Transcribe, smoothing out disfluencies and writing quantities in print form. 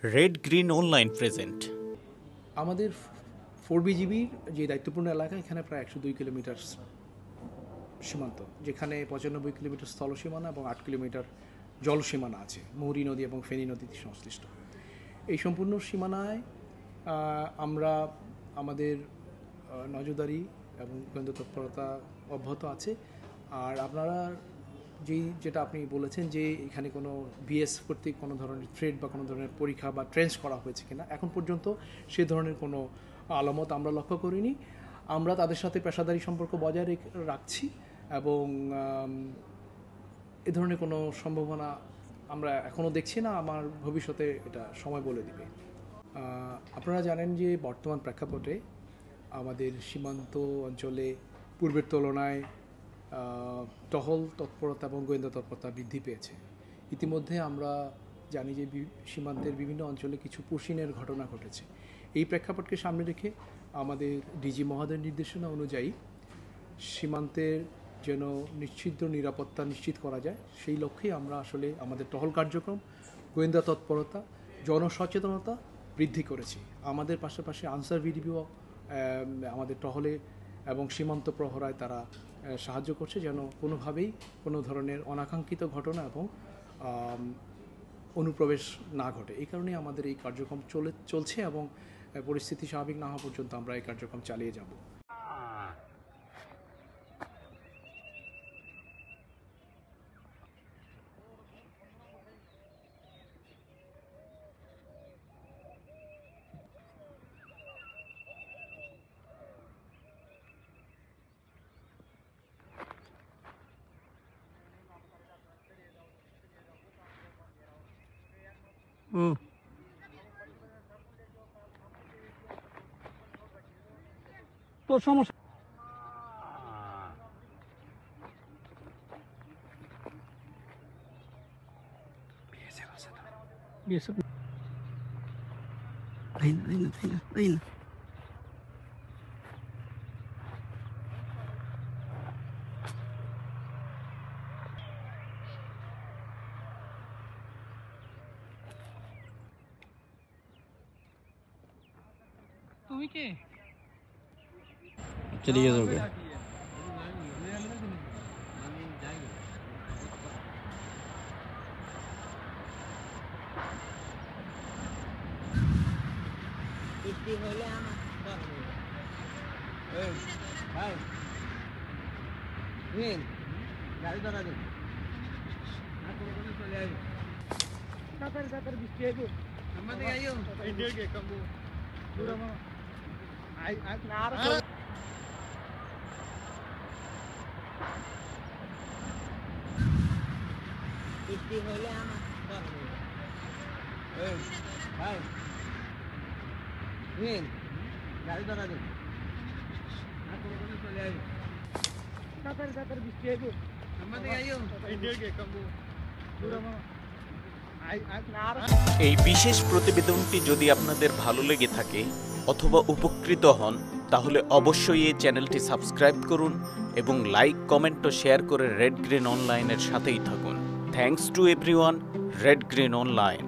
Red green online present. আমাদের 4BGBর যে দায়িত্বপূর্ণ এলাকা, এখানে প্রায় 102 কিলোমিটার সীমান্ত, যেখানে 95 কিলোমিটার স্থল সীমানা এবং 8 কিলোমিটার জল সীমানা আছে, মুহুরী নদী এবং ফেনী নদী সংশ্লিষ্ট। এই সম্পূর্ণ সীমানায় আমরা আমাদের নজরদারি এবং গোয়েন্দা তৎপরতা অব্যাহত আছে। আর আপনারা যেটা আপনি বলেছেন যে এখানে কোনো বিএস কর্তৃক কোনো ধরনের থ্রেড বা কোনো ধরনের পরীক্ষা বা ট্রেন্স করা হয়েছে কিনা, এখন পর্যন্ত সে ধরনের কোনো আলামত আমরা লক্ষ্য করিনি। আমরা তাদের সাথে পেশাদারি সম্পর্ক বজায় রাখছি এবং এ ধরনের কোনো সম্ভাবনা আমরা এখনও দেখছি না। আমার ভবিষ্যতে এটা সময় বলে দিবে। আপনারা জানেন যে বর্তমান প্রেক্ষাপটে আমাদের সীমান্ত অঞ্চলে পূর্বের তুলনায় টহল তৎপরতা এবং গোয়েন্দা তৎপরতা বৃদ্ধি পেয়েছে। ইতিমধ্যে আমরা জানি যে সীমান্তের বিভিন্ন অঞ্চলে কিছু পুশিনের ঘটনা ঘটেছে। এই প্রেক্ষাপটকে সামনে রেখে আমাদের ডিজি মহোদয়ের নির্দেশনা অনুযায়ী সীমান্তের যেন নিশ্চিত নিরাপত্তা নিশ্চিত করা যায়, সেই লক্ষ্যেই আমরা আসলে আমাদের টহল কার্যক্রম, গোয়েন্দা তৎপরতা, জনসচেতনতা বৃদ্ধি করেছি। আমাদের পাশাপাশি আনসার ভিডিও আমাদের টহলে এবং সীমান্ত প্রহরায় তারা সাহায্য করছে, যেন কোনোভাবেই কোনো ধরনের অনাকাঙ্ক্ষিত ঘটনা এবং অনুপ্রবেশ না ঘটে। এই কারণেই আমাদের এই কার্যক্রম চলছে এবং পরিস্থিতি স্বাভাবিক না হওয়া পর্যন্ত আমরা এই কার্যক্রম চালিয়ে যাব। তোর সমস্যা তুমি কে? चलिए हो गया। গাড়ি ধরা দেন বৃষ্টি আইব আমাদের আইও ইন্ডিয়া কে কামু পুরো আই আর বৃষ্টি হলে আমার ভাই নিন গাড়ি ধরা দেন আর কোনো চলে আইব তাড়াতাড়ি বৃষ্টি আইব আমাদের আইও ইন্ডিয়া কে কামু পুরো এই বিশেষ প্রতিবেদনটি যদি আপনাদের ভালো লেগে থাকে অথবা উপকৃত হন, তাহলে অবশ্যই এই চ্যানেলটি সাবস্ক্রাইব করুন এবং লাইক, কমেন্ট ও শেয়ার করে রেড গ্রিন অনলাইনের সাথেই থাকুন। Thanks to everyone. Red green online.